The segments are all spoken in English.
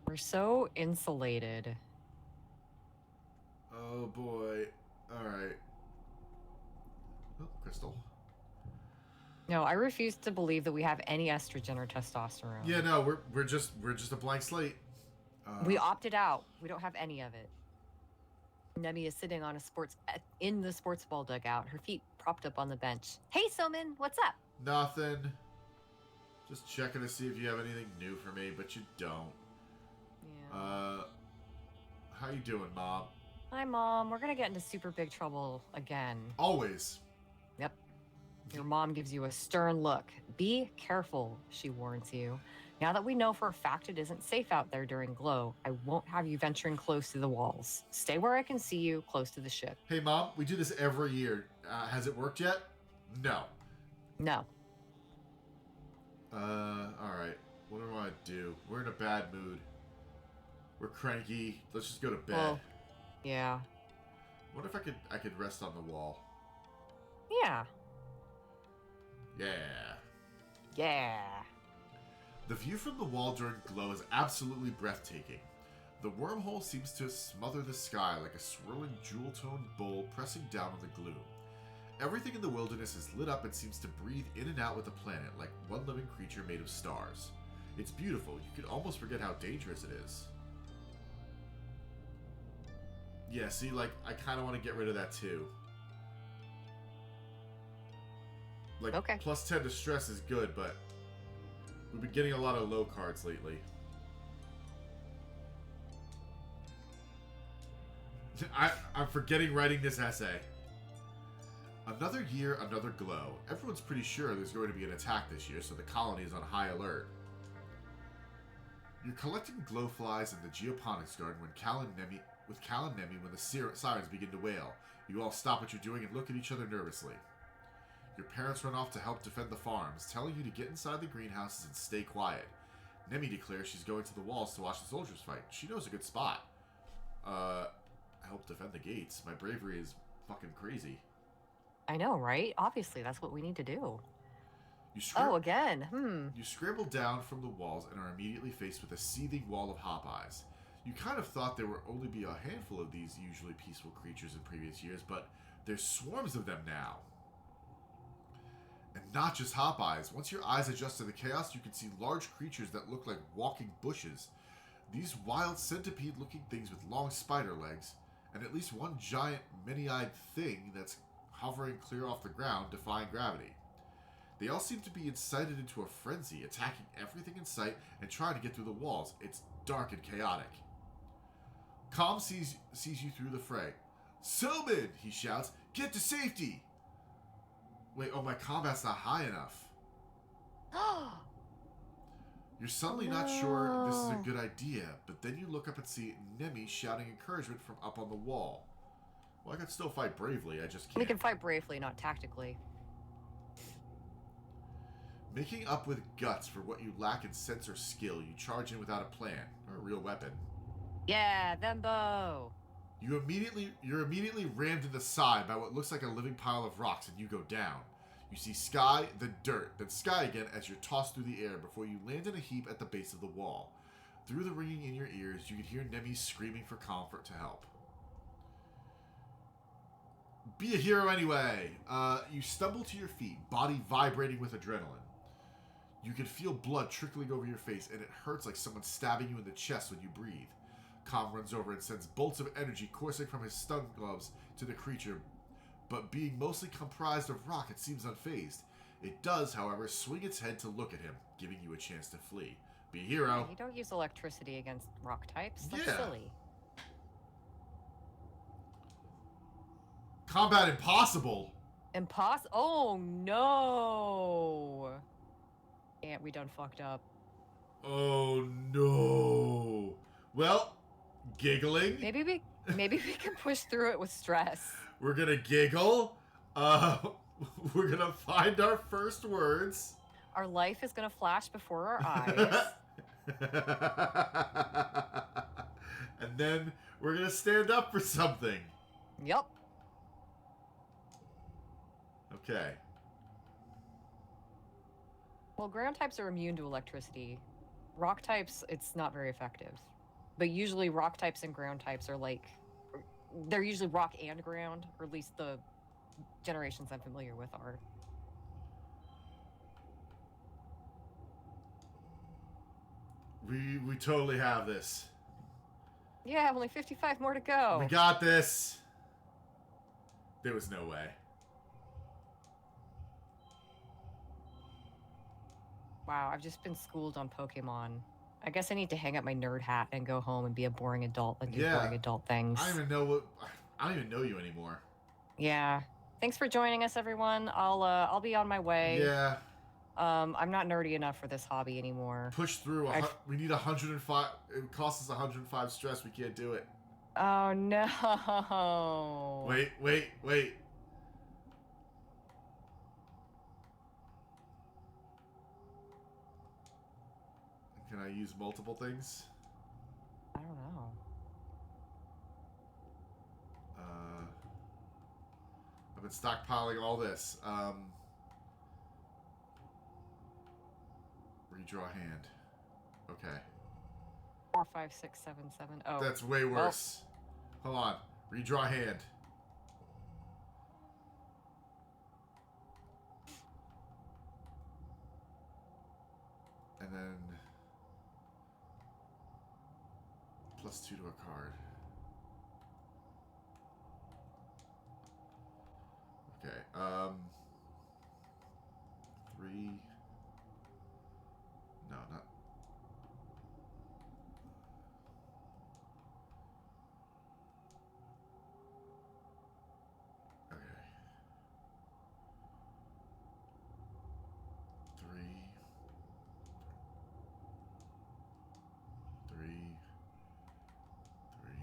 We're so insulated. Oh boy. Alright. Oh, crystal. No, I refuse to believe that we have any estrogen or Yeah, testosterone. no, we're just a blank slate. We opted out. We don't have any of it. Nemi is sitting on a sports in the sports ball dugout, her feet propped up on the bench. Hey, Soman, what's up? Nothing. Just checking to see if you have anything new for me, but you don't. Yeah. Uh, how you doing, Mom? Hi, Mom. We're gonna get into super big trouble again. Always. Yep. Your mom gives you a stern look. Be careful, she warns you. Now that we know for a fact it isn't safe out there during glow, I won't have you venturing close to the walls. Stay where I can see you, close to the ship. Hey, Mom, we do this every year. Has it worked yet? No. No. Alright. What do I want to do? We're in a bad mood. We're cranky. Let's just go to bed. Well, yeah. What if I could rest on the wall? Yeah. Yeah. Yeah. The view from the wall during glow is absolutely breathtaking. The wormhole seems to smother the sky like a swirling jewel-toned bowl pressing down on the gloom. Everything in the wilderness is lit up and seems to breathe in and out with the planet like one living creature made of stars. It's beautiful. You could almost forget how dangerous it is. Yeah, see, like, I kind of want to get rid of that too. Like, Okay. plus 10 to stress is good, but we've been getting a lot of low cards lately. I'm forgetting writing this essay. Another year, another glow. Everyone's pretty sure there's going to be an attack this year, so the colony is on high alert. You're collecting glowflies in the geoponics garden when Cal and Nemi when the sirens begin to wail. You all stop what you're doing and look at each other nervously. Your parents run off to help defend the farms, telling you to get inside the greenhouses and stay quiet. Nemi declares she's going to the walls to watch the soldiers fight. She knows a good spot. Help defend the gates. My bravery is fucking crazy. I know, right? Obviously, that's what we need to do. You Oh, scrimp. again. You scramble down from the walls and are immediately faced with a seething wall of hop eyes. You kind of thought there would only be a handful of these usually peaceful creatures in previous years, but there's swarms of them now. And not just hop eyes. Once your eyes adjust to the chaos, you can see large creatures that look like walking bushes. These wild centipede-looking things with long spider legs, and at least one giant, many-eyed thing that's hovering clear off the ground, defying gravity. They all seem to be incited into a frenzy, attacking everything in sight and trying to get through the walls. It's dark and chaotic. Calm sees you through the fray. "Soman!" he shouts. "Get to safety!" Wait, oh, my combat's not high enough. Oh, You're suddenly not sure this is a good idea, but then you look up and see Nemi shouting encouragement from up on the wall. Well, I can still fight bravely, I just we can can't. fight bravely, not tactically. Making up with guts for what you lack in sense or skill, you charge in without a plan, or a real weapon. Yeah, Thembo. You're immediately rammed in the side by what looks like a living pile of rocks, and you go down. You see sky, then dirt, then sky again as you're tossed through the air before you land in a heap at the base of the wall. Through the ringing in your ears, you can hear Nemi screaming for comfort to help. Be a hero anyway! You stumble to your feet, body vibrating with adrenaline. You can feel blood trickling over your face, and it hurts like someone stabbing you in the chest when you breathe. Com runs over and sends bolts of energy coursing from his stun gloves to the creature, but being mostly comprised of rock, it seems unfazed. It does, however, swing its head to look at him, giving you a chance to flee. Be a Yeah, hero. you don't use electricity against rock types. That's Yeah. silly. Combat impossible. Oh no! Yeah, we done fucked up. Oh no. Well, giggling. Maybe we can push through it with stress. We're gonna giggle. Uh, we're gonna find our first words. Our life is gonna flash before our eyes. And then we're gonna stand up for something. Yep. Okay. Well, ground types are immune to electricity. Rock types, it's not very effective. But usually rock types and ground types are like, they're usually rock and ground, or at least the generations I'm familiar with are. We totally have this. Yeah, only 55 more to go. We got this. There was no way. Wow, I've just been schooled on Pokemon. I guess I need to hang up my nerd hat and go home and be a boring adult and do boring adult things. I don't even know you anymore. Yeah. Thanks for joining us, everyone. I'll be on my way. Yeah. I'm not nerdy enough for this hobby anymore. Push through. We need 105. It costs us 105 stress. We can't do it. Oh no. Wait. Can I use multiple things? I don't know. I've been stockpiling all this. Redraw hand. Okay. 4, 5, 6, 7, 7. Oh. That's way worse. Hold on. Redraw hand. And then +2 to a card. Okay. 3. No, not. Okay. 3. 3. 3. 3.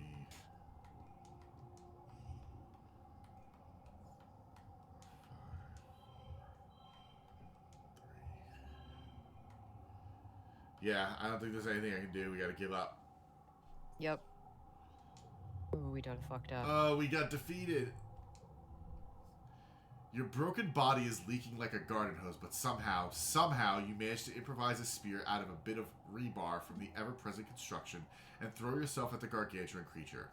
Yeah, I don't think there's anything I can do. We gotta give up. Yep. Ooh, we done fucked up. Oh, we got defeated. Your broken body is leaking like a garden hose, but somehow you managed to improvise a spear out of a bit of rebar from the ever-present construction and throw yourself at the gargantuan creature.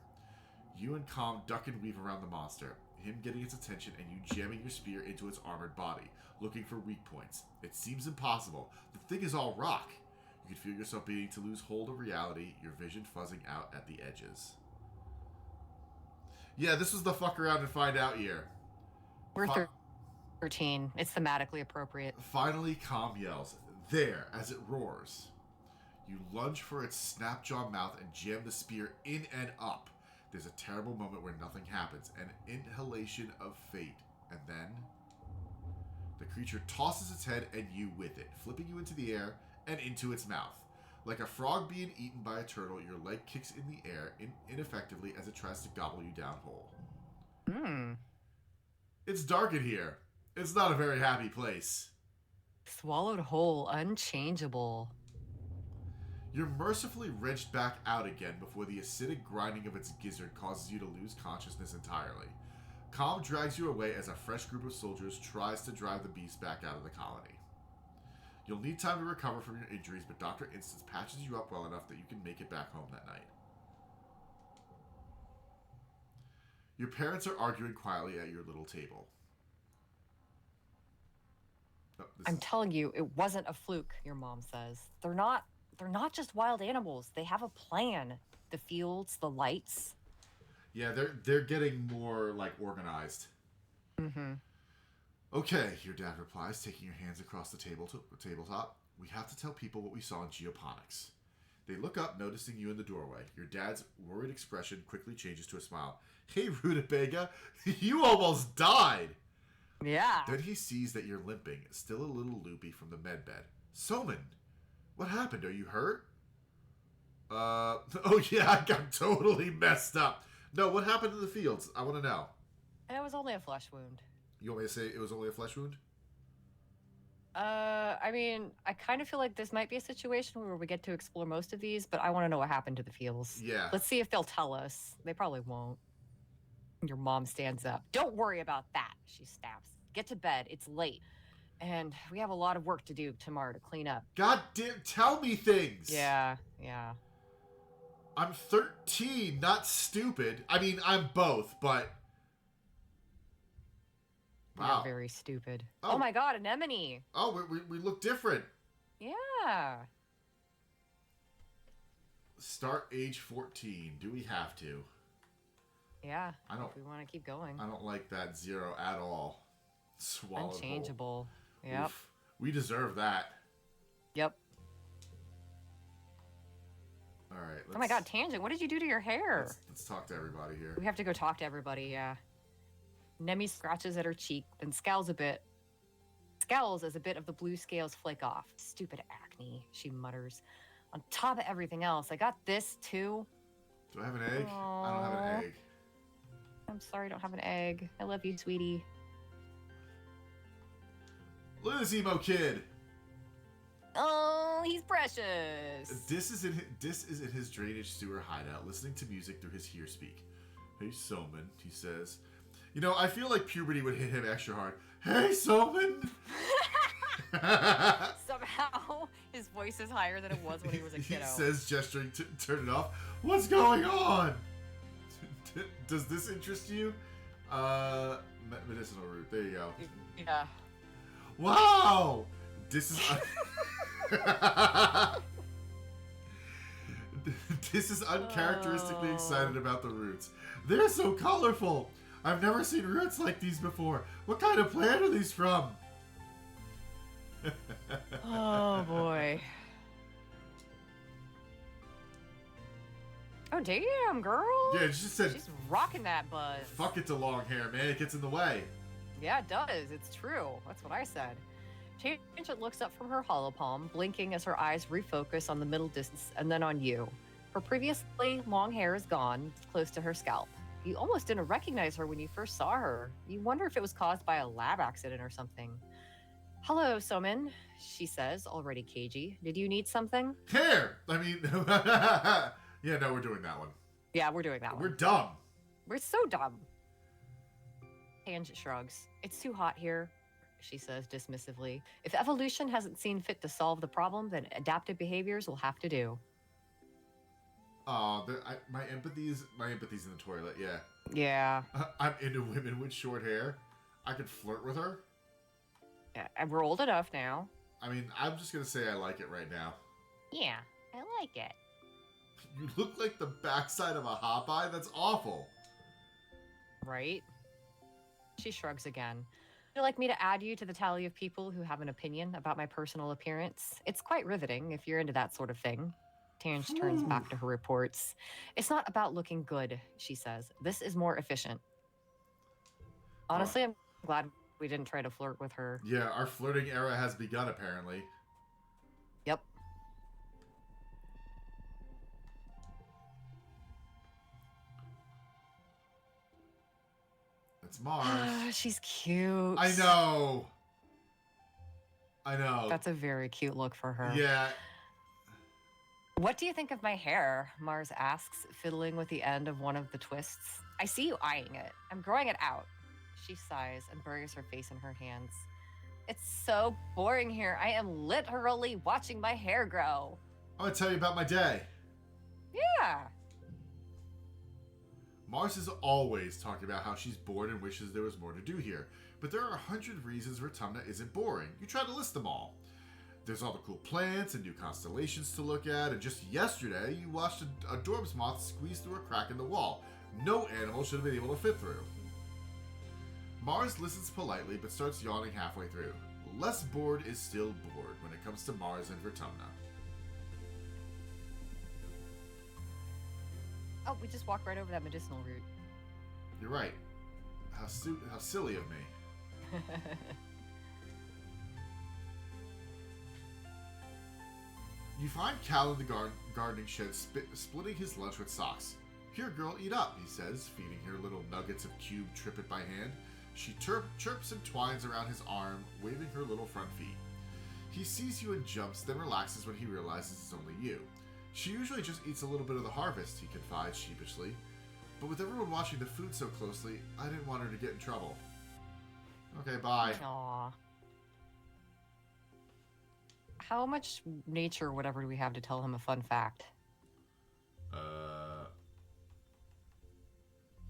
You and Calm duck and weave around the monster, him getting its attention and you jamming your spear into its armored body, looking for weak points. It seems impossible. The thing is all rock. You can feel yourself beginning to lose hold of reality, your vision fuzzing out at the edges. Yeah, this was the fuck around and find out year. We're 13. It's thematically appropriate. Finally, Calm yells, there, as it roars. You lunge for its snap-jaw mouth and jam the spear in and up. There's a terrible moment where nothing happens, an inhalation of fate. And then the creature tosses its head and you with it, flipping you into the air and into its mouth. Like a frog being eaten by a turtle, your leg kicks in the air ineffectively as it tries to gobble you down whole. It's dark in here. It's not a very happy place. Swallowed whole, unchangeable. You're mercifully wrenched back out again before the acidic grinding of its gizzard causes you to lose consciousness entirely. Calm drags you away as a fresh group of soldiers tries to drive the beast back out of the colony. You'll need time to recover from your injuries, but Dr. Instance patches you up well enough that you can make it back home that night. Your parents are arguing quietly at your little table. Oh, I'm telling you, it wasn't a fluke, your mom says. They're not just wild animals. They have a plan. The fields, the lights. Yeah, they're getting more, like, organized. Mm-hmm. Okay, your dad replies, taking your hands across the tabletop. We have to tell people what we saw in geoponics. They look up, noticing you in the doorway. Your dad's worried expression quickly changes to a smile. Hey, Rutabaga, you almost died! Yeah. Then he sees that you're limping, still a little loopy from the medbed. Soman, what happened? Are you hurt? Oh yeah, I got totally messed up. No, what happened in the fields? I want to know. It was only a flesh wound. You want me to say it was only a flesh wound? I mean, I kind of feel like this might be a situation where we get to explore most of these, but I want to know what happened to the fields. Yeah. Let's see if they'll tell us. They probably won't. Your mom stands up. Don't worry about that, she snaps. Get to bed. It's late. And we have a lot of work to do tomorrow to clean up. God damn, tell me things! Yeah. I'm 13, not stupid. I mean, I'm both, but... Wow. You're very stupid. Oh. Oh my god, anemone! Oh, we look different. Yeah. Start age 14. Do we have to? Yeah. I don't. If we want to keep going. I don't like that 0 at all. Swallowed Unchangeable. whole. Yep. Oof. We deserve that. Yep. All right. Oh my god, Tangent, what did you do to your hair? Let's talk to everybody here. We have to go talk to everybody, yeah. Nemi scratches at her cheek, then scowls a bit. Scowls as a bit of the blue scales flake off. Stupid acne, she mutters. On top of everything else, I got this too. Do I have an egg? Aww. I don't have an egg. I'm sorry I don't have an egg. I love you, sweetie. Look at this emo kid. Oh, he's precious. This is in his drainage sewer hideout, listening to music through his hear speak. Hey, Soman, he says. You know, I feel like puberty would hit him extra hard. Hey, Soman! Somehow, his voice is higher than it was when he was a kiddo. He says, gesturing to turn it off. What's going on? Does this interest you? Medicinal root. There you go. Yeah. Wow! This is... This is uncharacteristically excited about the roots. They're so colorful! I've never seen roots like these before. What kind of plant are these from? Oh boy. Oh damn, girl. Yeah, it just said. She's rocking that buzz. Fuck it to long hair, man. It gets in the way. Yeah, it does. It's true. That's what I said. Tangent looks up from her hollow palm, blinking as her eyes refocus on the middle distance and then on you. Her previously long hair is gone, close to her scalp. You almost didn't recognize her when you first saw her. You wonder if it was caused by a lab accident or something. Hello, Soman, she says, already cagey. Did you need something? Hair! I mean, yeah, no, we're doing that one. Yeah, we're doing that one. We're dumb. We're so dumb. Tangent shrugs. It's too hot here, she says dismissively. If evolution hasn't seen fit to solve the problem, then adaptive behaviors will have to do. My empathy's in the toilet. Yeah. Yeah. I'm into women with short hair. I could flirt with her. Yeah, and we're old enough now. I mean, I'm just gonna say I like it right now. Yeah, I like it. You look like the backside of a hot eye. That's awful. Right? She shrugs again. Would you like me to add you to the tally of people who have an opinion about my personal appearance? It's quite riveting if you're into that sort of thing. Tangent turns back to her reports. It's not about looking good, she says. This is more efficient. Honestly, I'm glad we didn't try to flirt with her. Yeah, our flirting era has begun, apparently. Yep. It's Mars. She's cute. I know. I know. That's a very cute look for her. Yeah. What do you think of my hair? Mars asks, fiddling with the end of one of the twists. I see you eyeing it. I'm growing it out. She sighs and buries her face in her hands. It's so boring here. I am literally watching my hair grow. I'm gonna tell you about my day. Yeah. Mars is always talking about how she's bored and wishes there was more to do here. But there are 100 reasons Vertumna isn't boring. You try to list them all. There's all the cool plants and new constellations to look at, and just yesterday you watched a Dorbs moth squeeze through a crack in the wall. No animal should have been able to fit through. Mars listens politely, but starts yawning halfway through. Less bored is still bored when it comes to Mars and Vertumna. Oh, we just walked right over that medicinal root. You're right. How silly of me. You find Cal in the gardening shed splitting his lunch with socks. Here, girl, eat up, he says, feeding her little nuggets of cube trippet by hand. She chirps and twines around his arm, waving her little front feet. He sees you and jumps, then relaxes when he realizes it's only you. She usually just eats a little bit of the harvest, he confides sheepishly. But with everyone watching the food so closely, I didn't want her to get in trouble. Okay, bye. Aww. How much nature or whatever do we have to tell him a fun fact? Uh,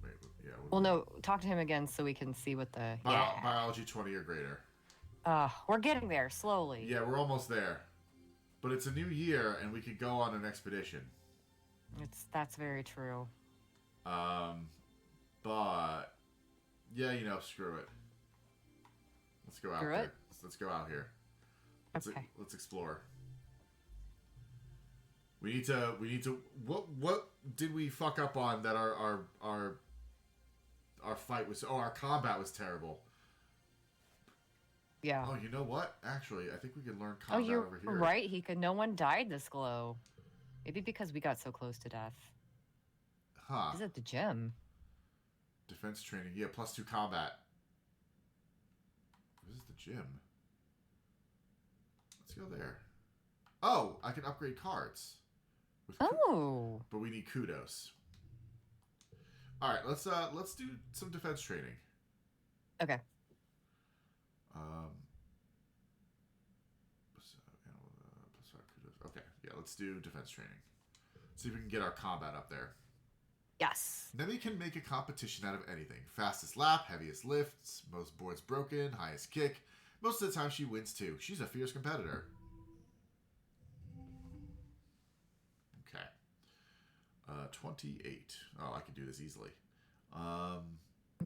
wait, yeah. Well, no, talk to him again so we can see what the Biology 20 or greater. We're getting there slowly. Yeah, we're almost there. But it's a new year, and we could go on an expedition. That's very true. But yeah, you know, screw it. Let's go out there. Let's go out here. Let's explore. We need to. What did we fuck up on that our fight was? Oh, our combat was terrible. Yeah. Oh, you know what? Actually, I think we can learn combat over here. Right. No one died this glow. Maybe because we got so close to death. Huh. He's at the gym. Defense training. Yeah, +2 combat. This is the gym. Let's go there. Oh, I can upgrade cards. But we need kudos. All right, let's do some defense training. Okay. +5 kudos. Okay, yeah, let's do defense training. See if we can get our combat up there. Yes. Nemi can make a competition out of anything. Fastest lap, heaviest lifts, most boards broken, highest kick. Most of the time she wins too. She's a fierce competitor. Okay. 28. Oh, I can do this easily.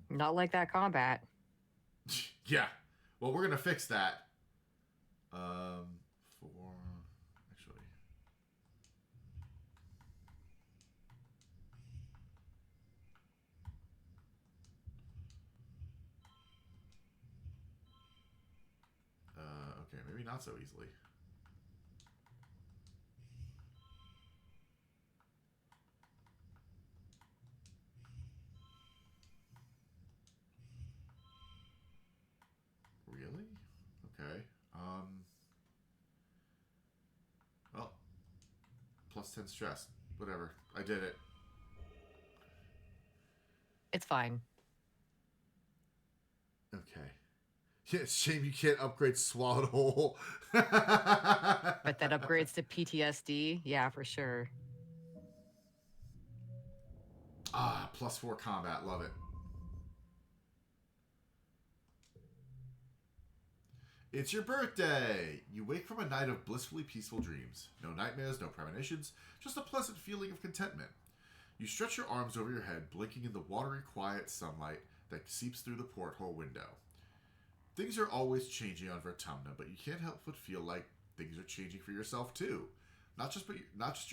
Not like that combat. Yeah. Well, we're going to fix that. Actually. Okay, maybe not so easily. Really? Okay. Well, +10 stress. Whatever. I did it. It's fine. Okay. Yeah, it's a shame you can't upgrade Swallowed Whole. But that upgrades to PTSD? Yeah, for sure. Ah, +4 combat. Love it. It's your birthday! You wake from a night of blissfully peaceful dreams. No nightmares, no premonitions, just a pleasant feeling of contentment. You stretch your arms over your head, blinking in the watery, quiet sunlight that seeps through the porthole window. Things are always changing on Vertumna, but you can't help but feel like things are changing for yourself too. Not just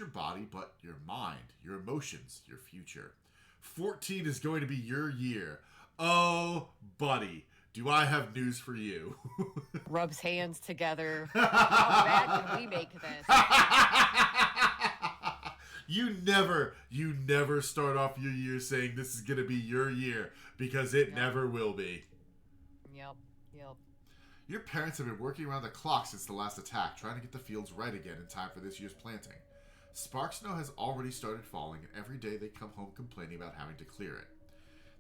your body, but your mind, your emotions, your future. 14 is going to be your year. Oh, buddy. Do I have news for you? Rubs hands together. How bad can we make this? You never start off your year saying this is going to be your year, because it never will be. Yep. Your parents have been working around the clock since the last attack, trying to get the fields right again in time for this year's planting. Spark snow has already started falling, and every day they come home complaining about having to clear it.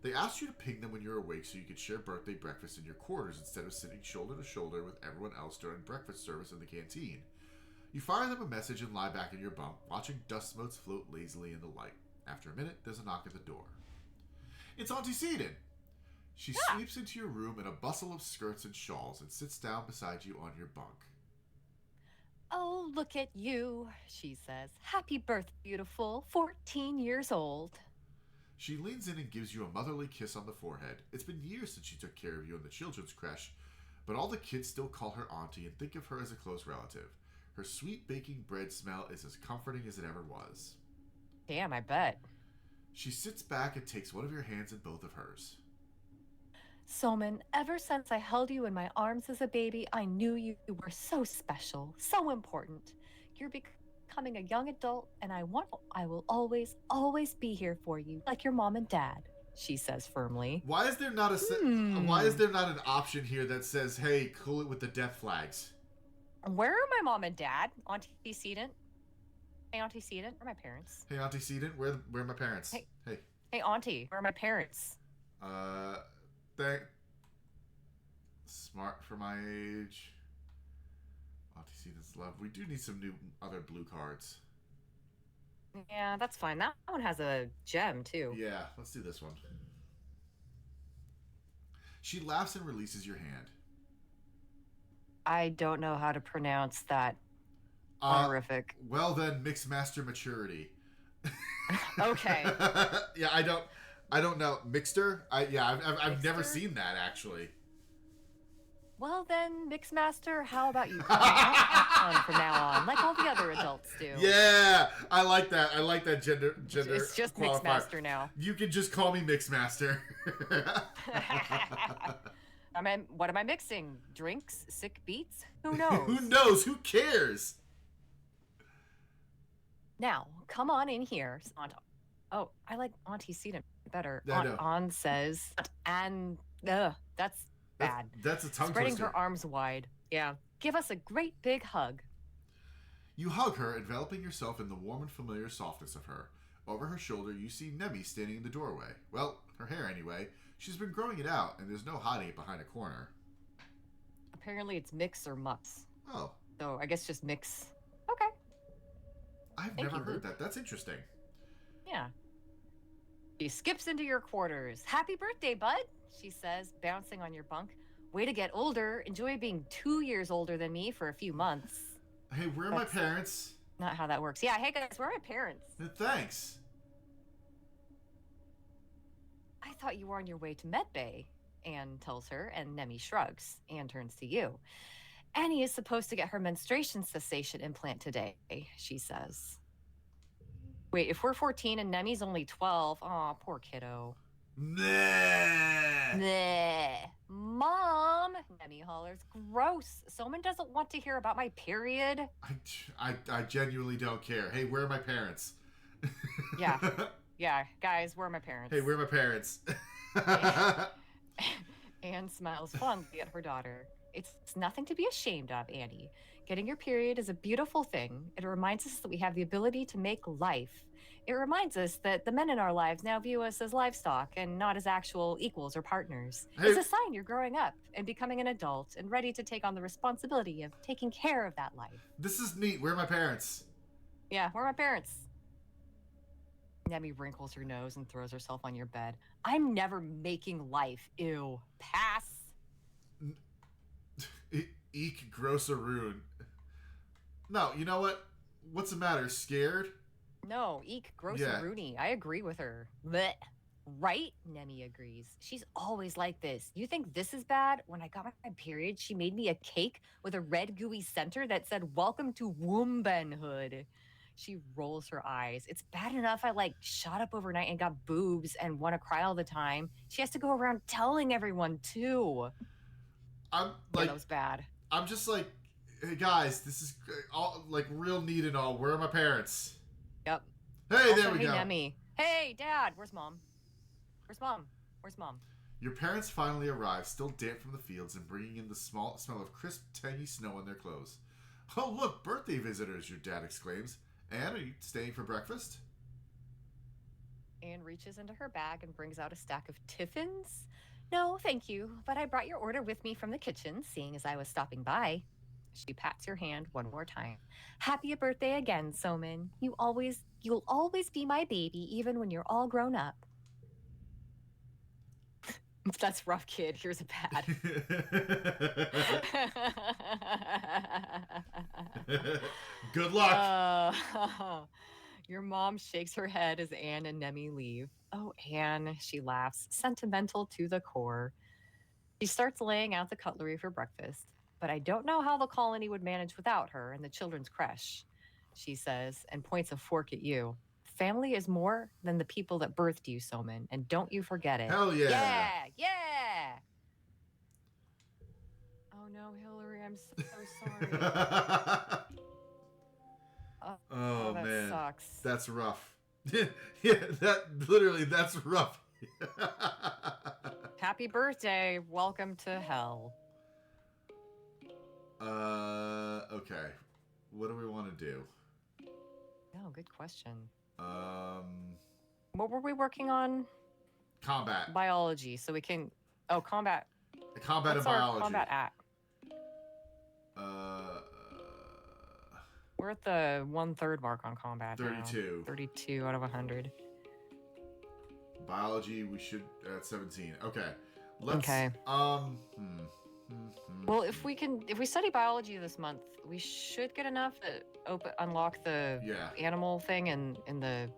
They asked you to ping them when you're awake so you could share birthday breakfast in your quarters instead of sitting shoulder to shoulder with everyone else during breakfast service in the canteen. You fire them a message and lie back in your bunk, watching dust motes float lazily in the light. After a minute, there's a knock at the door. It's Auntie Seaton! She sweeps into your room in a bustle of skirts and shawls and sits down beside you on your bunk. Oh, look at you, she says. Happy birthday, beautiful. 14 years old. She leans in and gives you a motherly kiss on the forehead. It's been years since she took care of you in the children's creche, but all the kids still call her auntie and think of her as a close relative. Her sweet baking bread smell is as comforting as it ever was. Damn, I bet. She sits back and takes one of your hands in both of hers. Soman, ever since I held you in my arms as a baby, I knew you were so special, so important. You're becoming a young adult, and I will always, always be here for you, like your mom and dad, she says firmly. Why is there not Why is there not an option here that says, "Hey, cool it with the death flags"? Where are my mom and dad? Auntie Seaton? Hey, Auntie Seaton, where are my parents? Hey, Auntie Seaton, where are my parents? Hey, Auntie, where are my parents? Smart for my age. Auntie Seaton's love. We do need some new other blue cards. Yeah, that's fine. That one has a gem, too. Yeah, let's do this one. She laughs and releases your hand. I don't know how to pronounce that Uh, honorific. well then, mixed master maturity. Okay. Yeah, I don't know. Mixter? I've never Mixter? seen that actually. Well then, Mixmaster, how about you call me Aunt from now on, like all the other adults do? Yeah, I like that. I like that gender It's just qualifier. Mixmaster now. You can just call me Mixmaster. I mean, what am I mixing? Drinks? Sick beats? Who knows? Who knows? Who cares? Now, come on in here, Aunt. Oh, I like Auntie Cedar better. I know. Aunt says, and that's bad. That's a tongue Spreading twister. her arms wide. Yeah. Give us a great big hug. You hug her, enveloping yourself in the warm and familiar softness of her. Over her shoulder, you see Nemi standing in the doorway. Well, her hair anyway. She's been growing it out, and there's no hiding it behind a corner. Apparently it's mix or mux. Oh. So I guess just mix. Okay. I've never heard that. That's interesting. Yeah. She skips into your quarters. Happy birthday, bud, she says, bouncing on your bunk. Way to get older. Enjoy being 2 years older than me for a few months. Hey, where are my parents? Not how that works. Yeah, hey guys, where are my parents? Thanks. I thought you were on your way to Medbay, Anne tells her, and Nemi shrugs. Anne turns to you. Annie is supposed to get her menstruation cessation implant today, she says. Wait, if we're 14 and Nemi's only 12, aw, poor kiddo. Nah. Mom, Nemi hollers. Gross. Someone doesn't want to hear about my period. I genuinely don't care. Hey, where are my parents? Yeah. Yeah, guys, where are my parents? Hey, where are my parents? Anne smiles fondly at her daughter. It's nothing to be ashamed of, Annie. Getting your period is a beautiful thing. It reminds us that we have the ability to make life. It reminds us that the men in our lives now view us as livestock and not as actual equals or partners. Hey. It's a sign you're growing up and becoming an adult and ready to take on the responsibility of taking care of that life. This is neat. Where are my parents? Yeah, where are my parents? Nemi wrinkles her nose and throws herself on your bed. I'm never making life. Ew. Pass. Eek, grossaroon. No, you know what? What's the matter? Scared? No, eek, grossaroony. I agree with her. Blech. Right? Nemi agrees. She's always like this. You think this is bad? When I got my period, she made me a cake with a red gooey center that said, "Welcome to womanhood." She rolls her eyes. It's bad enough I shot up overnight and got boobs and want to cry all the time. She has to go around telling everyone too. I'm Yeah, that was bad. I'm just like, hey guys, this is all real neat and all. Where are my parents? Yep. Hey, also, there we go. Nemi. Hey, Dad. Where's Mom? Where's Mom? Where's Mom? Your parents finally arrive, still damp from the fields and bringing in the smell of crisp, tangy snow on their clothes. Oh, look, birthday visitors, your dad exclaims. Anne, are you staying for breakfast? Anne reaches into her bag and brings out a stack of tiffins. No, thank you, but I brought your order with me from the kitchen, seeing as I was stopping by. She pats your hand one more time. Happy birthday again, Soman. You'll always be my baby, even when you're all grown up. If that's rough, kid, here's a pad. Good luck. Your mom shakes her head as Anne and Nemi leave. Oh, Anne, she laughs, sentimental to the core. She starts laying out the cutlery for breakfast, but I don't know how the colony would manage without her and the children's creche, she says, and points a fork at you. Family is more than the people that birthed you, Soman, and don't you forget it. Hell yeah. Yeah, yeah. Oh no, Hillary, I'm so sorry. Oh that man, sucks. That's rough. Yeah, that's rough. Happy birthday. Welcome to hell. Okay. What do we want to do? Oh, good question. What were we working on? Combat. Biology. So we can. Oh, combat. Combat and What's our biology. combat at? We're at the 1/3 mark on combat 32. now. 32 out of 100. Biology, we should at 17. Okay. Let's Okay. Well, if we study biology this month, we should get enough to unlock the animal thing in the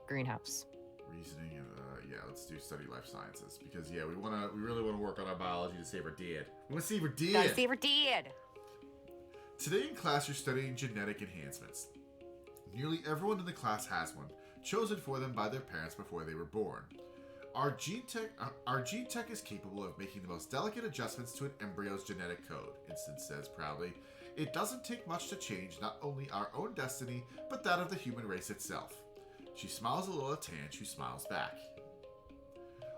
greenhouse. Reasoning, let's do study life sciences because we really want to work on our biology to save our dad. We want to save our dad. Gotta save our dad. Today in class, you're studying genetic enhancements. Nearly everyone in the class has one, chosen for them by their parents before they were born. Our gene tech is capable of making the most delicate adjustments to an embryo's genetic code, Instance says proudly. It doesn't take much to change not only our own destiny, but that of the human race itself. She smiles a little at Tange, who smiles back.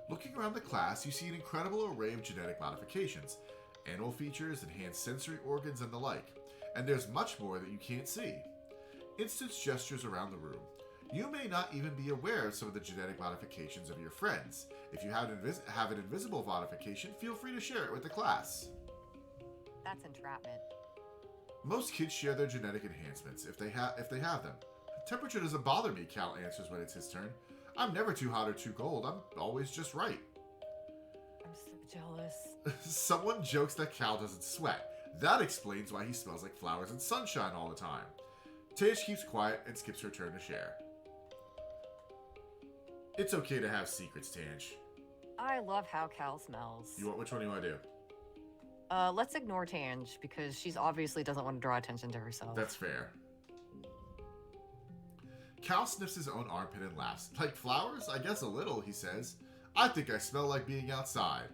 Looking around the class, you see an incredible array of genetic modifications, animal features, enhanced sensory organs, and the like. And there's much more that you can't see. Instance gestures around the room. You may not even be aware of some of the genetic modifications of your friends. If you have an invisible modification, feel free to share it with the class. That's entrapment. Most kids share their genetic enhancements if they have them. Temperature doesn't bother me, Cal answers when it's his turn. I'm never too hot or too cold. I'm always just right. I'm so jealous. Someone jokes that Cal doesn't sweat. That explains why he smells like flowers and sunshine all the time. Tage keeps quiet and skips her turn to share. It's okay to have secrets, Tange. I love how Cal smells. Which one do you want to do? Let's ignore Tange because she's obviously doesn't want to draw attention to herself. That's fair. Cal sniffs his own armpit and laughs. Like flowers? I guess a little, he says. I think I smell like being outside.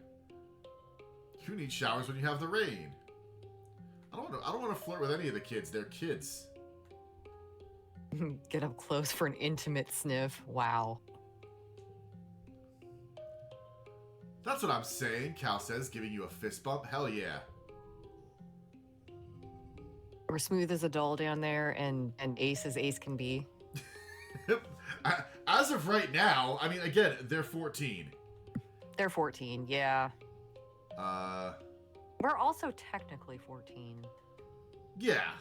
You need showers when you have the rain. I don't want to flirt with any of the kids. They're kids. Get up close for an intimate sniff. Wow. That's what I'm saying, Cal says, giving you a fist bump. Hell yeah. We're smooth as a doll down there, and ace as ace can be. As of right now, I mean, again, they're 14. They're 14, yeah. We're also technically 14. Yeah.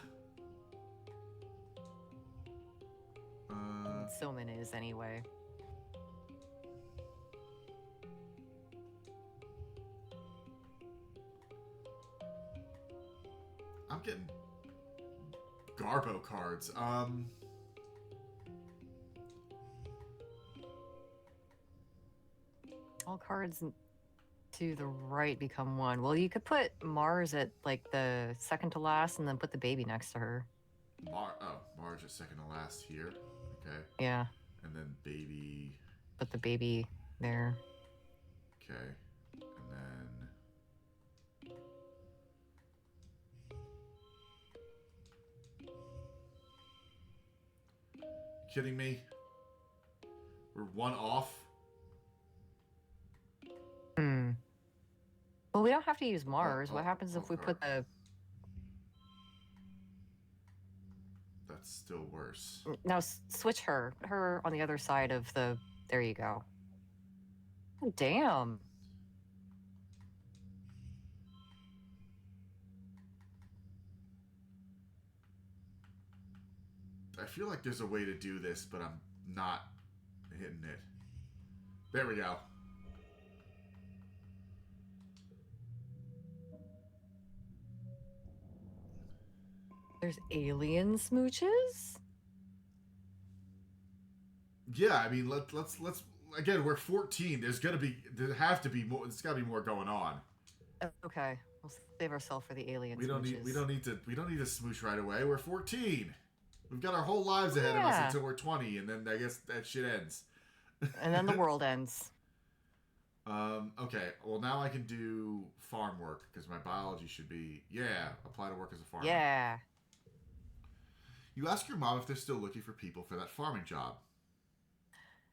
Silman is, anyway. I'm getting Garbo cards. All cards to the right become one. Well, you could put Mars at like the second to last and then put the baby next to her. Mars is second to last here. Okay. Yeah. And then baby. Put the baby there. Okay. And then. Kidding me? We're one off? Well, we don't have to use Mars. What happens if we put the... That's still worse. Now, switch her. Her on the other side of the... There you go. Oh, damn. I feel like there's a way to do this, but I'm not hitting it. There we go. There's alien smooches? Yeah, I mean, let's again, we're 14. There have to be more. There's got to be more going on. Okay, we'll save ourselves for the alien. We don't need to smooch right away. We're 14. We've got our whole lives ahead of us until we're 20, and then I guess that shit ends. And then the world ends. Okay. Well, now I can do farm work because my biology should be apply to work as a farmer. Yeah. You ask your mom if they're still looking for people for that farming job.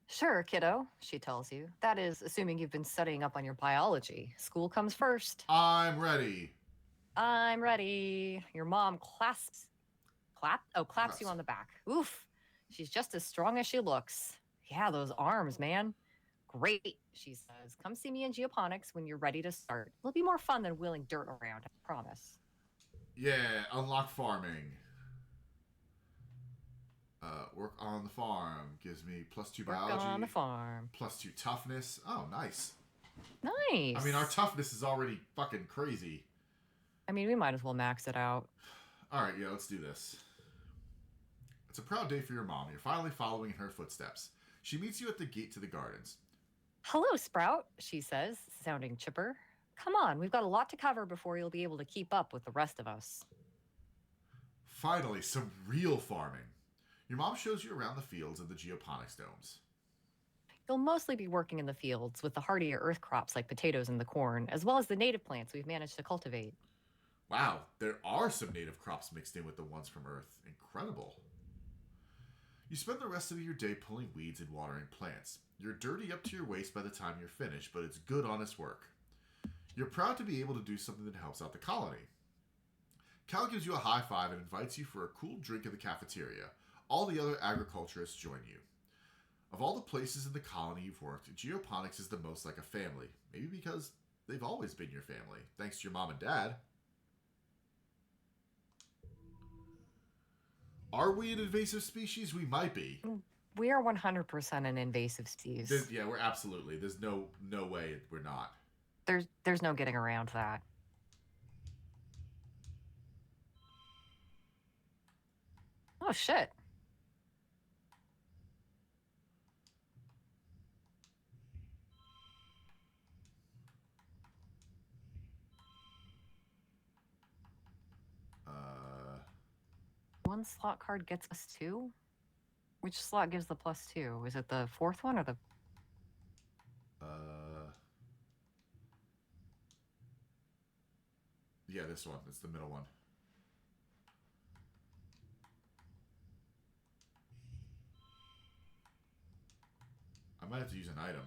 Sure, kiddo, she tells you. That is, assuming you've been studying up on your biology. School comes first. I'm ready. I'm ready. Your mom claps you on the back. Oof. She's just as strong as she looks. Yeah, those arms, man. Great, she says. Come see me in geoponics when you're ready to start. It'll be more fun than wheeling dirt around, I promise. Yeah, unlock farming. Work on the farm gives me +2 Work biology. on the farm. +2 toughness. Oh, nice. Nice. I mean, our toughness is already fucking crazy. I mean, we might as well max it out. Alright, yeah, let's do this. It's a proud day for your mom. You're finally following in her footsteps. She meets you at the gate to the gardens. Hello, Sprout, she says, sounding chipper. Come on, we've got a lot to cover before you'll be able to keep up with the rest of us. Finally, some real farming. Your mom shows you around the fields and the geoponics domes. You'll mostly be working in the fields with the hardier earth crops like potatoes and the corn, as well as the native plants we've managed to cultivate. Wow, there are some native crops mixed in with the ones from Earth. Incredible. You spend the rest of your day pulling weeds and watering plants. You're dirty up to your waist by the time you're finished, but it's good, honest work. You're proud to be able to do something that helps out the colony. Cal gives you a high five and invites you for a cool drink in the cafeteria. All the other agriculturists join you. Of all the places in the colony you've worked, geoponics is the most like a family. Maybe because they've always been your family, thanks to your mom and dad. Are we an invasive species? We might be. We are 100% an invasive species. Yeah, we're absolutely. There's no way we're not. There's no getting around that. Oh, shit. One slot card gets +2? Which slot gives the +2? Is it the fourth one or the... Yeah, this one. It's the middle one. I might have to use an item.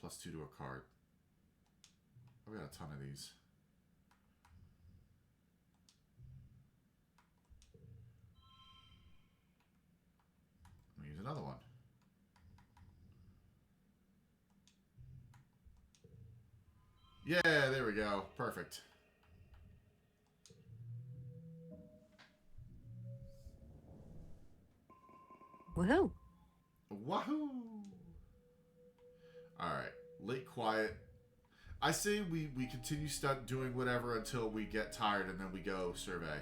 +2 to a card. We got a ton of these. Let me use another one. Yeah, there we go. Perfect. Woohoo! Wahoo! Alright. Late quiet. I say we continue doing whatever until we get tired and then we go survey.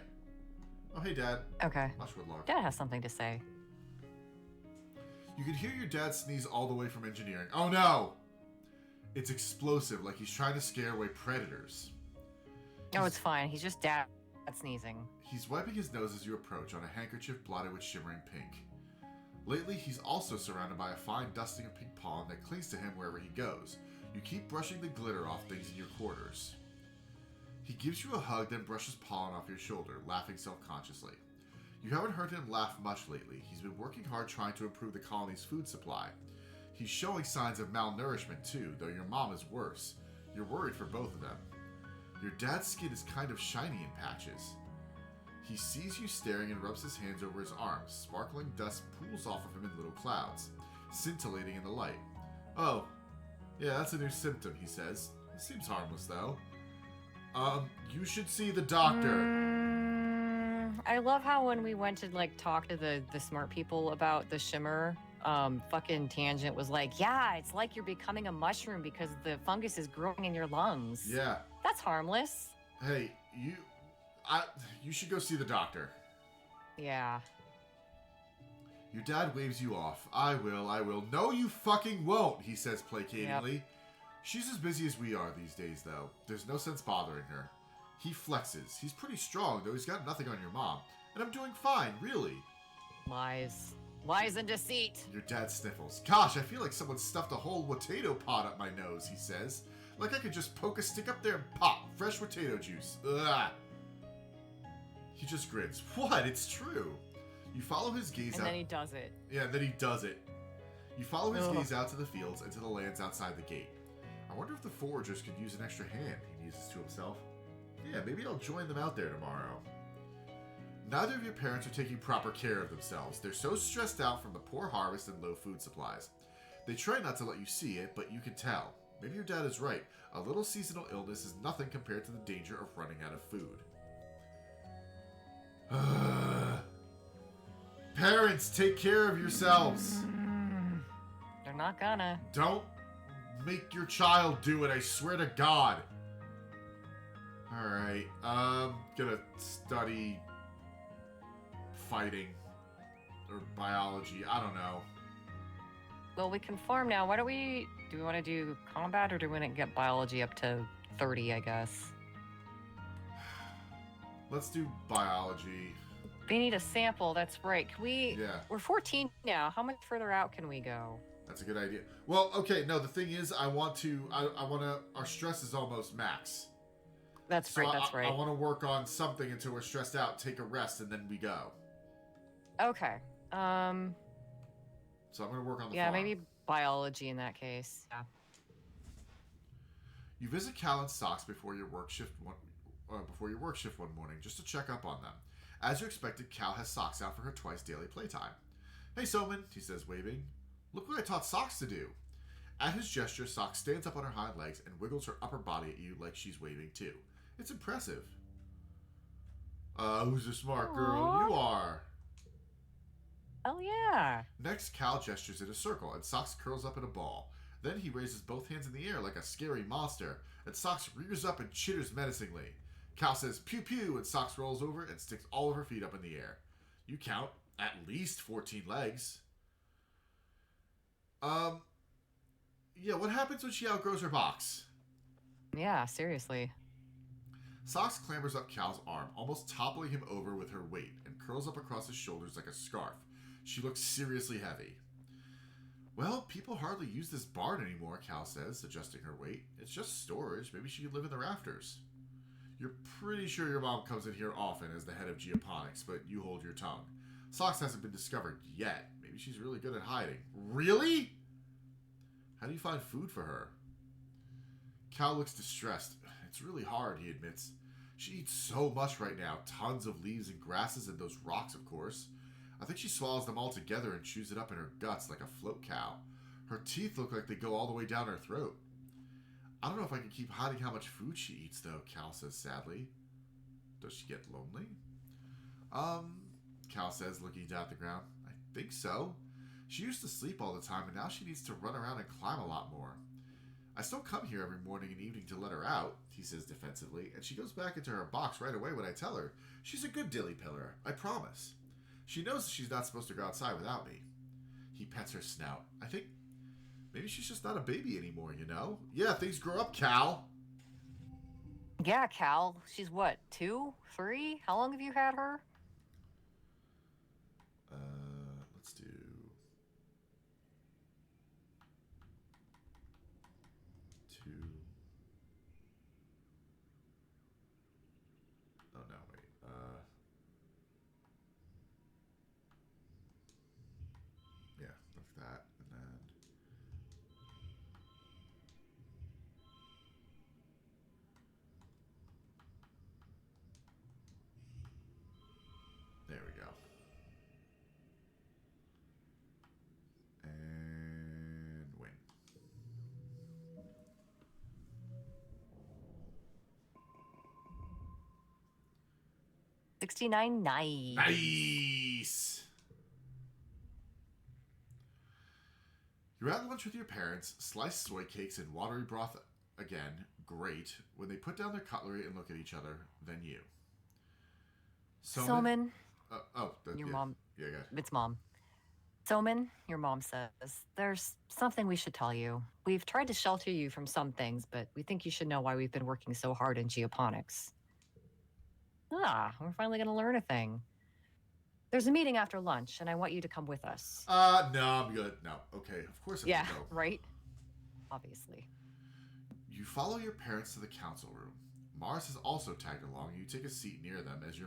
Oh, hey, Dad. Okay. Lushwood Lark. Dad has something to say. You can hear your dad sneeze all the way from engineering. Oh, no! It's explosive, like he's trying to scare away predators. Oh, it's fine. He's just dad sneezing. He's wiping his nose as you approach on a handkerchief blotted with shimmering pink. Lately, he's also surrounded by a fine dusting of pink pollen that clings to him wherever he goes. You keep brushing the glitter off things in your quarters. He gives you a hug, then brushes pollen off your shoulder, laughing self-consciously. You haven't heard him laugh much lately. He's been working hard trying to improve the colony's food supply. He's showing signs of malnourishment too, though your mom is worse. You're worried for both of them. Your dad's skin is kind of shiny in patches. He sees you staring and rubs his hands over his arms. Sparkling dust pools off of him in little clouds, scintillating in the light. Oh, yeah, that's a new symptom, he says. It seems harmless, though. You should see the doctor. I love how when we went to, like, talk to the smart people about the Shimmer, fucking Tangent was like, yeah, it's like you're becoming a mushroom because the fungus is growing in your lungs. Yeah. That's harmless. Hey, you should go see the doctor. Yeah. Your dad waves you off. I will. No, you fucking won't, he says placatingly. Yep. She's as busy as we are these days, though. There's no sense bothering her. He flexes. He's pretty strong, though he's got nothing on your mom. And I'm doing fine, really. Lies. Lies and deceit. Your dad sniffles. Gosh, I feel like someone stuffed a whole potato pod up my nose, he says. Like I could just poke a stick up there and pop. Fresh potato juice. Ugh. He just grins. What? It's true. You follow his gaze out. And then he does it. Yeah, then he does it. You follow his gaze out to the fields and to the lands outside the gate. I wonder if the foragers could use an extra hand, he muses to himself. Yeah, maybe I'll join them out there tomorrow. Neither of your parents are taking proper care of themselves. They're so stressed out from the poor harvest and low food supplies. They try not to let you see it, but you can tell. Maybe your dad is right. A little seasonal illness is nothing compared to the danger of running out of food. Parents, take care of yourselves. They're not gonna. Don't make your child do it, I swear to God. Alright, gonna study fighting or biology. I don't know. Well, we can farm now. Do we want to do combat or do we want to get biology up to 30, I guess? Let's do biology. We need a sample, that's right. Can we... Yeah. We're 14 now. How much further out can we go? That's a good idea. Well, okay, no, the thing is, I want to, our stress is almost max. That's right. I want to work on something until we're stressed out, take a rest, and then we go. Okay. So I'm going to work on the farm. maybe biology in that case. Yeah. You visit Cal and Socks before your work shift one morning just to check up on them. As you expected, Cal has Socks out for her twice daily playtime. Hey, Soman, he says, waving. Look what I taught Socks to do. At his gesture, Socks stands up on her hind legs and wiggles her upper body at you like she's waving too. It's impressive. Who's a smart girl? You are. Oh, yeah. Next, Cal gestures in a circle, and Socks curls up in a ball. Then he raises both hands in the air like a scary monster, and Socks rears up and chitters menacingly. Cal says, pew pew, and Socks rolls over and sticks all of her feet up in the air. You count at least 14 legs. Yeah, what happens when she outgrows her box? Yeah, seriously. Socks clambers up Cal's arm, almost toppling him over with her weight, and curls up across his shoulders like a scarf. She looks seriously heavy. Well, people hardly use this barn anymore, Cal says, adjusting her weight. It's just storage. Maybe she could live in the rafters. You're pretty sure your mom comes in here often as the head of geoponics, but you hold your tongue. Socks hasn't been discovered yet. Maybe she's really good at hiding. Really? How do you find food for her? Cal looks distressed. It's really hard, he admits. She eats so much right now. Tons of leaves and grasses and those rocks, of course. I think she swallows them all together and chews it up in her guts like a float cow. Her teeth look like they go all the way down her throat. I don't know if I can keep hiding how much food she eats, though, Cal says sadly. Does she get lonely? Cal says, looking down at the ground. I think so. She used to sleep all the time, and now she needs to run around and climb a lot more. I still come here every morning and evening to let her out, he says defensively, and she goes back into her box right away when I tell her. She's a good dilly pillar, I promise. She knows she's not supposed to go outside without me. He pets her snout. I think maybe she's just not a baby anymore, you know? Yeah, things grow up, Cal. Yeah, Cal. She's what, 2, 3? How long have you had her? Let's do... 2... Oh, no, wait. Yeah, like that, and then... There we go. And win. $69. Nice! You're at lunch with your parents, sliced soy cakes and watery broth again. Great. When they put down their cutlery and look at each other, then you. Soman. Your mom. Yeah, good. It's Mom. Soman, your mom says, there's something we should tell you. We've tried to shelter you from some things, but we think you should know why we've been working so hard in geoponics. We're finally going to learn a thing. There's a meeting after lunch, and I want you to come with us. No, I'm good. No, okay, of course I'm Yeah, gonna go. right? Obviously. You follow your parents to the council room. Mars has also tagged along. You take a seat near them as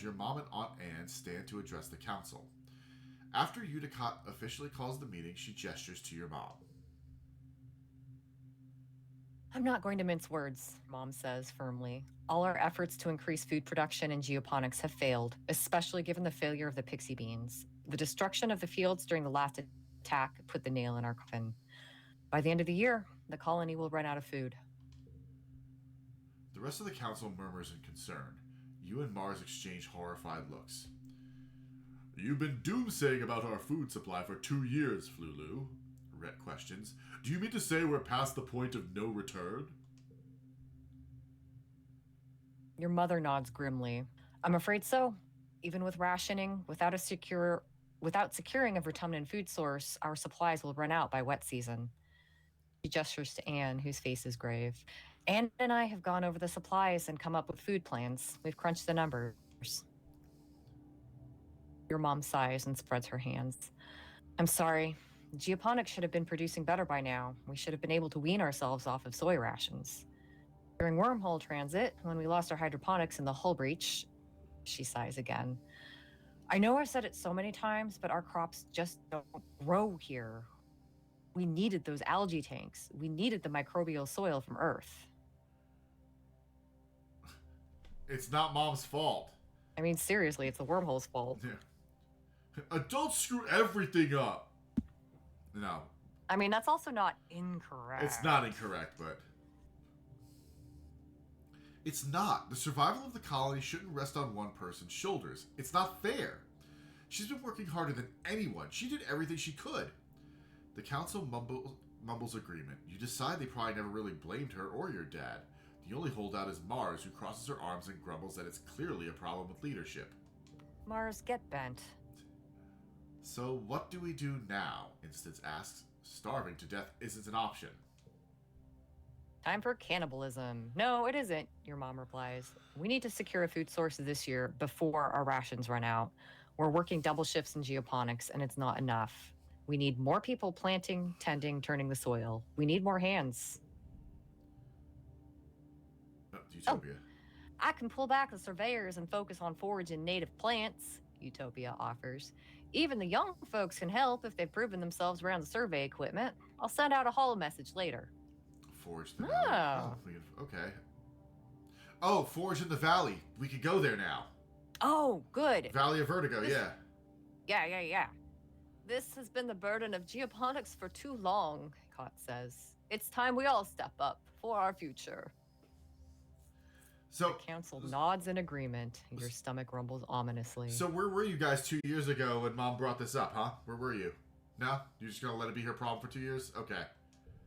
your mom and Aunt Anne stand to address the council. After Uticott officially calls the meeting, she gestures to your mom. I'm not going to mince words, Mom says firmly. All our efforts to increase food production in geoponics have failed, especially given the failure of the pixie beans. The destruction of the fields during the last attack put the nail in our coffin. By the end of the year, the colony will run out of food. The rest of the council murmurs in concern. You and Mars exchange horrified looks. You've been doomsaying about our food supply for 2 years, Flulu. Rhett questions. Do you mean to say we're past the point of no return? Your mother nods grimly. I'm afraid so. Even with rationing, without securing a Vertumnan food source, our supplies will run out by wet season. She gestures to Anne, whose face is grave. Anne and I have gone over the supplies and come up with food plans. We've crunched the numbers. Your mom sighs and spreads her hands. I'm sorry. Geoponics should have been producing better by now. We should have been able to wean ourselves off of soy rations. During wormhole transit, when we lost our hydroponics in the hull breach, she sighs again. I know I've said it so many times, but our crops just don't grow here. We needed those algae tanks. We needed the microbial soil from Earth. It's not Mom's fault. I mean, seriously, it's the wormhole's fault. Yeah. Adults screw everything up. No. I mean, that's also not incorrect. It's not incorrect, but... It's not. The survival of the colony shouldn't rest on one person's shoulders. It's not fair. She's been working harder than anyone. She did everything she could. The council mumbles agreement. You decide they probably never really blamed her or your dad. The only holdout is Mars, who crosses her arms and grumbles that it's clearly a problem with leadership. Mars, get bent. So what do we do now? Instance asks. Starving to death isn't an option. Time for cannibalism. No, it isn't, your mom replies. We need to secure a food source this year before our rations run out. We're working double shifts in geoponics, and it's not enough. We need more people planting, tending, turning the soil. We need more hands. Utopia. I can pull back the surveyors and focus on foraging native plants, Utopia offers. Even the young folks can help if they've proven themselves around the survey equipment. I'll send out a holo message later. Forge the valley. Okay. Oh, Forge in the Valley. We could go there now. Oh, good. Valley of Vertigo, yeah. Yeah. This has been the burden of geoponics for too long, Cott says. It's time we all step up for our future. So the council nods in agreement. Your stomach rumbles ominously. So where were you guys 2 years ago when Mom brought this up, huh? Where were you? No? You're just gonna let it be her problem for 2 years? Okay.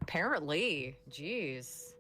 Apparently. Jeez.